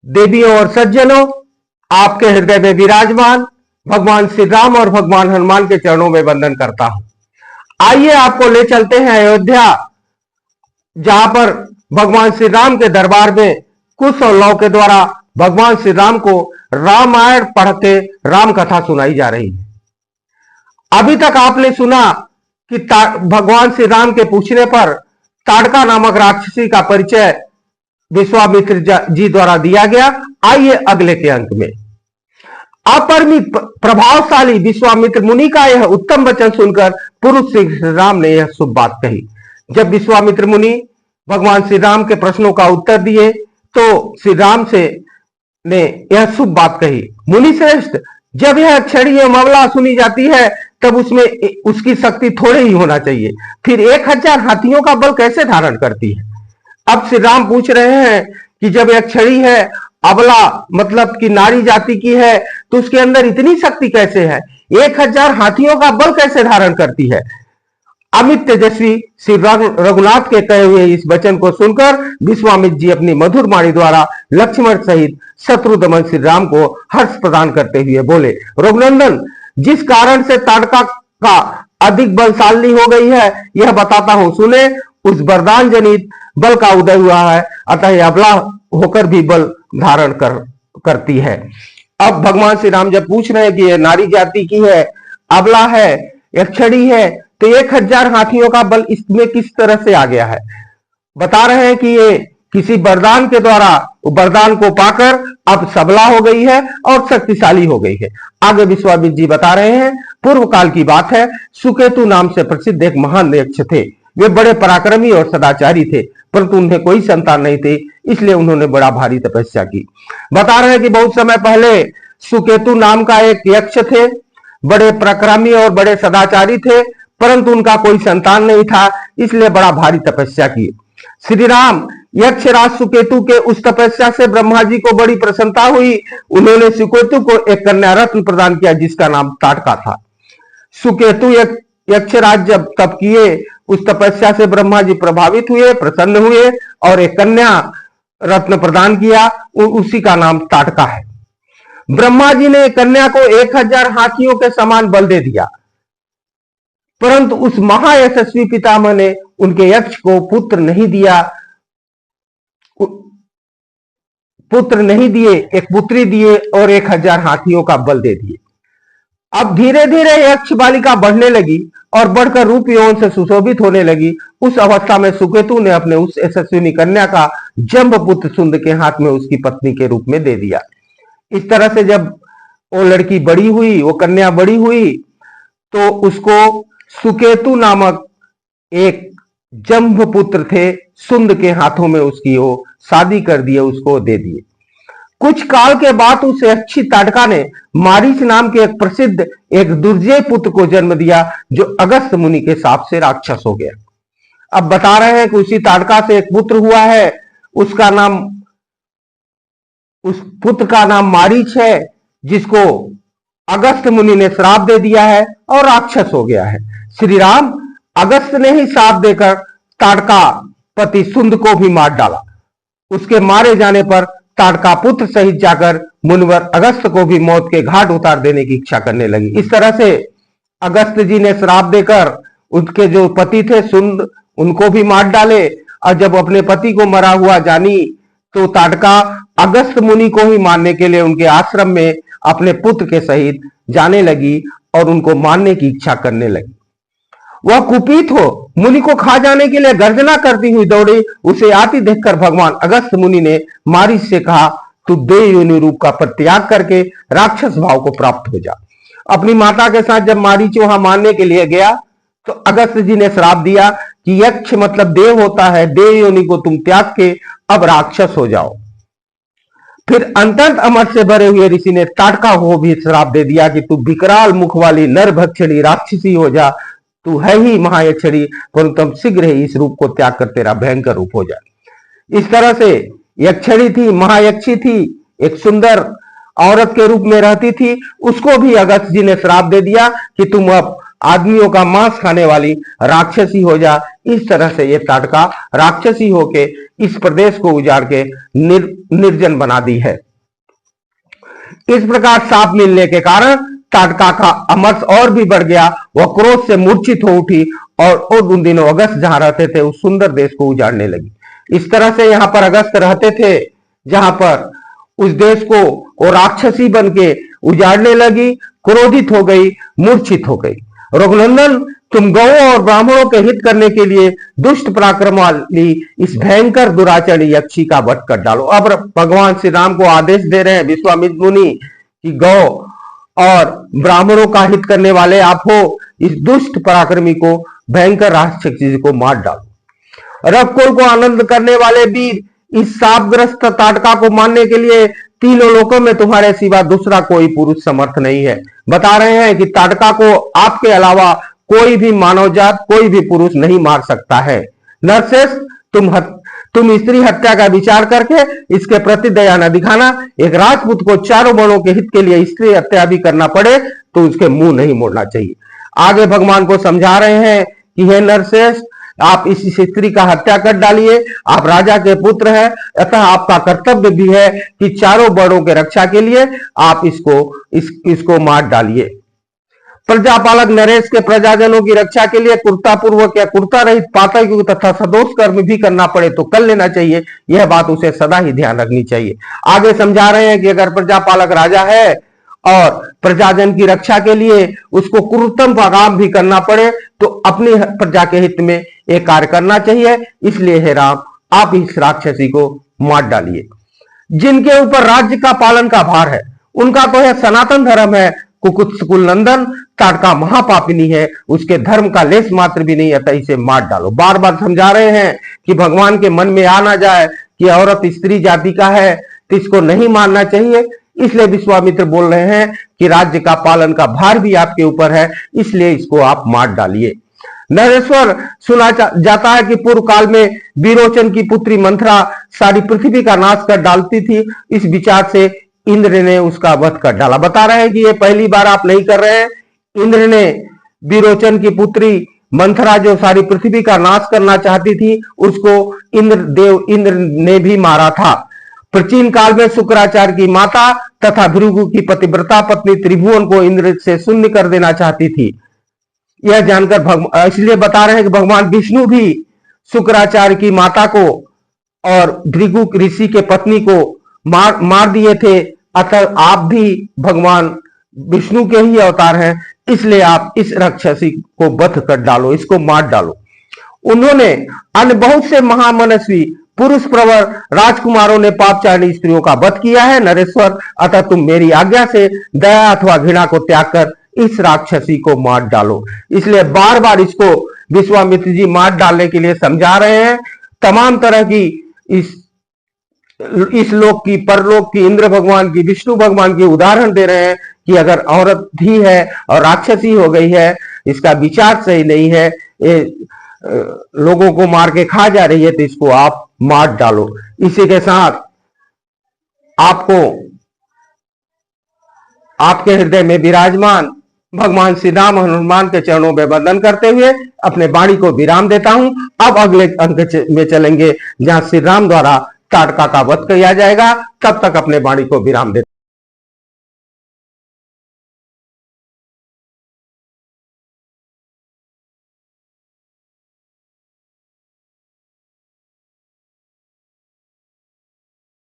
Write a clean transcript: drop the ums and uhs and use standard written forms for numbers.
देवियों और सज्जनों, आपके हृदय में विराजमान भगवान श्री राम और भगवान हनुमान के चरणों में वंदन करता हूं। आइए आपको ले चलते हैं अयोध्या, जहां पर भगवान श्री राम के दरबार में कुश और लौ के द्वारा भगवान श्री राम को रामायण पढ़ के राम कथा सुनाई जा रही है। अभी तक आपने सुना कि भगवान श्री राम के पूछने पर ताड़का नामक राक्षसी का परिचय विश्वामित्र जी द्वारा दिया गया। आइए अगले के अंक में। अपरिमित प्रभावशाली विश्वामित्र मुनि का यह उत्तम वचन सुनकर पुरुष श्री राम ने यह शुभ बात कही। जब विश्वामित्र मुनि भगवान श्री राम के प्रश्नों का उत्तर दिए तो श्री राम से ने यह शुभ बात कही। मुनि श्रेष्ठ, जब यह क्षणी एवं अबला सुनी जाती है तब उसमें उसकी शक्ति थोड़े ही होना चाहिए, फिर 1000 हाथियों का बल कैसे धारण करती है। अब श्री राम पूछ रहे हैं कि जब यह क्षणी है, अबला मतलब कि नारी जाति की है, तो उसके अंदर इतनी शक्ति कैसे है, 1000 हाथियों का बल कैसे धारण करती है। अमित तेजस्वी श्री रघुनाथ के कहे हुए इस वचन को सुनकर विश्वामित्र जी अपनी मधुर वाणी द्वारा लक्ष्मण सहित शत्रुदमन श्री राम को हर्ष प्रदान करते हुए बोले, रघुनंदन, जिस कारण से ताड़का का अधिक बलशाली हो गई है यह बताता हूं, सुने। उस वरदान जनित बल का उदय हुआ है, अतः यह अबला होकर भी बल धारण करती है। अब भगवान श्री राम जब पूछ रहे हैं कि यह नारी जाति की है, अबला है, यह क्षणी है, तो 1000 हाथियों का बल इसमें किस तरह से आ गया है। बता रहे हैं कि ये किसी वरदान के द्वारा वरदान को पाकर अब सबला हो गई है और शक्तिशाली हो गई है। आगे विश्वामित्र जी बता रहे हैं, पूर्व काल की बात है, सुकेतु नाम से प्रसिद्ध एक महान यक्ष थे। वे बड़े पराक्रमी और सदाचारी थे, परंतु उन्हें कोई संतान नहीं थे, इसलिए उन्होंने बड़ा भारी तपस्या की। बता रहे हैं कि बहुत समय पहले सुकेतु नाम का एक यक्ष थे, बड़े पराक्रमी और बड़े सदाचारी थे, परंतु उनका कोई संतान नहीं था, इसलिए बड़ा भारी तपस्या की। श्री राम यक्षराज सुकेतु के उस तपस्या से ब्रह्मा जी को बड़ी प्रसन्नता हुई। उन्होंने सुकेतु को एक कन्या रत्न प्रदान किया जिसका नाम ताड़का था। सुकेतु यक्षराज जब तप किए, उस तपस्या से ब्रह्मा जी प्रभावित हुए, प्रसन्न हुए और एक कन्या रत्न प्रदान किया, उसी का नाम ताड़का है। ब्रह्मा जी ने कन्या को 1000 हाथियों के समान बल दे दिया, परंतु उस महायशस्वी पितामह ने उनके यक्ष को पुत्र नहीं दिए, एक पुत्री दिए और 1000 हाथियों का बल दे दिए। अब धीरे धीरे यक्ष बालिका बढ़ने लगी और बढ़कर रूप यौवन से सुशोभित होने लगी। उस अवस्था में सुकेतु ने अपने उस यशस्विनी कन्या का जम्बपुत्र सुंद के हाथ में उसकी पत्नी के रूप में दे दिया। इस तरह से जब वो लड़की बड़ी हुई, वो कन्या बड़ी हुई, तो उसको सुकेतु नामक एक जम्बपुत्र थे, सुंद के हाथों में उसकी वो शादी कर दिए, उसको दे दिए। कुछ काल के बाद उस यक्षी ताड़का ने मारीच नाम के एक प्रसिद्ध एक दुर्जय पुत्र को जन्म दिया, जो अगस्त मुनि के शाप से राक्षस हो गया। अब बता रहे हैं कि उसी ताड़का से एक पुत्र हुआ है, उस पुत्र का नाम मारीच है, जिसको अगस्त मुनि ने श्राप दे दिया है और राक्षस हो गया है। श्री राम अगस्त ने ही श्राप देकर ताड़का पति सुंद को भी मार डाला। उसके मारे जाने पर ताड़का पुत्र सहित जाकर मुनिवर अगस्त को भी मौत के घाट उतार देने की इच्छा करने लगी। इस तरह से अगस्त जी ने श्राप देकर उनके जो पति थे सुंद, उनको भी मार डाले। और जब अपने पति को मरा हुआ जानी तो ताड़का अगस्त मुनि को ही मारने के लिए उनके आश्रम में अपने पुत्र के सहित जाने लगी और उनको मारने की इच्छा करने लगी। वह कुपित हो मुनि को खा जाने के लिए गर्जना करती हुई दौड़ी। उसे आती देखकर भगवान अगस्त मुनि ने मारीच से कहा, तू देव योनि रूप का परित्याग करके राक्षस भाव को प्राप्त हो जा। अपनी माता के साथ जब मारीच वहां मारने के लिए गया तो अगस्त जी ने श्राप दिया कि यक्ष मतलब देव होता है, देव योनि को तुम त्याग के अब राक्षस हो जाओ। फिर अंतत अमर से भरे हुए ऋषि ने ताड़का को भी श्राप दे दिया कि तू विकराल मुख वाली नरभक्षणी राक्षसी हो जा, तू है ही महायक्षणी, परंतु तुम शीघ्र ही इस रूप को त्याग कर तेरा भयंकर रूप हो जाए। इस तरह से यक्षणी थी, महायक्षी थी, एक सुंदर औरत के रूप में रहती थी, उसको भी अगस्त जी ने श्राप दे दिया कि तुम अब आदमियों का मांस खाने वाली राक्षसी हो जा। इस तरह से ये ताटका राक्षसी होके इस प्रदेश को उजाड़ के निर्जन बना दी है। इस प्रकार साप मिलने के कारण ताटका का अमर्ष और भी बढ़ गया। वह क्रोध से मूर्छित हो उठी और उन दिनों अगस्त जहां रहते थे उस सुंदर देश को उजाड़ने लगी। इस तरह से यहाँ पर अगस्त रहते थे, जहां पर उस देश को वो राक्षसी बन के उजाड़ने लगी, क्रोधित हो गई, मूर्छित हो गई। रघुनंदन, तुम गौओं और ब्राह्मणों के हित करने के लिए दुष्ट पराक्रम वाली इस भयंकर दुराचरणी यक्षी का वध कर डालो। अब भगवान श्री राम को आदेश दे रहे हैं विश्वामित्र मुनि कि गौ और ब्राह्मणों का हित करने वाले आप हो, इस दुष्ट पराक्रमी को, भयंकर राक्षसी को मार डालो। रघुकुल को आनंद करने वाले वीर, इस शापग्रस्त ताटका को मारने के लिए तीनों लोकों में तुम्हारे सिवा दूसरा कोई पुरुष समर्थ नहीं है। बता रहे हैं कि ताटका को आपके अलावा कोई भी मानव जात, कोई भी पुरुष नहीं मार सकता है। नरश्रेष्ठ, तुम स्त्री हत्या का विचार करके इसके प्रति दया न दिखाना। एक राजपूत को चारों वर्णों के हित के लिए स्त्री हत्या भी करना पड़े तो उसके मुंह नहीं मोड़ना चाहिए। आगे भगवान को समझा रहे हैं कि हे नरश्रेष्ठ, आप इस स्त्री का हत्या कर डालिए। आप राजा के पुत्र हैं, अतः आपका कर्तव्य भी है कि चारों वर्णों के रक्षा के लिए आप इसको मार डालिए। प्रजापालक नरेश के प्रजाजनों की रक्षा के लिए कुर्ता पूर्वक या कुर्ता रहित पातक युग तथा सदोष कर्म भी करना पड़े तो कर लेना चाहिए। यह बात उसे सदा ही ध्यान रखनी चाहिए। आगे समझा रहे हैं कि अगर प्रजापालक राजा है और प्रजाजन की रक्षा के लिए उसको क्रूरतम काम भी करना पड़े तो अपनी प्रजा के हित में एक कार्य करना चाहिए। इसलिए हे राम, आप इस राक्षसी को मार डालिए। जिनके ऊपर राज्य का पालन का भार है उनका तो यह सनातन धर्म है। कुकुत्सकुल नंदन ताटका महापापिनी है, उसके धर्म का लेस मात्र भी नहीं, अतः इसे मार डालो। बार बार समझा रहे हैं कि भगवान के मन में आ ना जाए कि औरत स्त्री जाति का है तो इसको नहीं मारना चाहिए। इसलिए विश्वामित्र बोल रहे हैं कि राज्य का पालन का भार भी आपके ऊपर है, इसलिए इसको आप मार डालिए। नरेश्वर, सुना जाता है कि पूर्व काल में विरोचन की पुत्री मंथरा सारी पृथ्वी का नाश कर डालती थी। इस विचार से इंद्र ने उसका वध कर डाला। बता रहे हैं कि ये पहली बार आप नहीं कर रहे हैं। इंद्र ने विरोचन की पुत्री मंथरा जो सारी पृथ्वी का नाश करना चाहती थी उसको इंद्र ने भी मारा था। प्राचीन काल में शुक्राचार्य की माता तथा भृगु की पतिव्रता पत्नी त्रिभुवन को इंद्र से शून्य कर देना चाहती थी। यह जानकर इसलिए बता रहे हैं कि भगवान विष्णु भी शुक्राचार्य की माता को और भृगु ऋषि के पत्नी को मार दिए थे। अतः आप भी भगवान विष्णु के ही अवतार हैं, इसलिए आप इस राक्षसी को वध कर डालो, इसको मार डालो। उन्होंने अन्य बहुत से महामनस्वी पुरुष प्रवर राजकुमारों ने पापचारिणी स्त्रियों का वध किया है। नरेश्वर, अतः तुम मेरी आज्ञा से दया अथवा घृणा को त्याग कर इस राक्षसी को मार डालो। इसलिए बार बार इसको विश्वामित्र जी मार डालने के लिए समझा रहे हैं। तमाम तरह की इस लोक की, परलोक की, इंद्र भगवान की, विष्णु भगवान की उदाहरण दे रहे हैं कि अगर औरत भी है और राक्षसी हो गई है, इसका विचार सही नहीं है, ये लोगों को मार के खा जा रही है, तो इसको आप मार डालो। इसी के साथ आपको आपके हृदय में विराजमान भगवान श्री राम हनुमान के चरणों में वंदन करते हुए अपने वाणी को विराम देता हूं। अब अगले अंक में चलेंगे जहां श्री राम द्वारा ताटका का वध किया जाएगा। तब तक अपने वाणी को विराम देते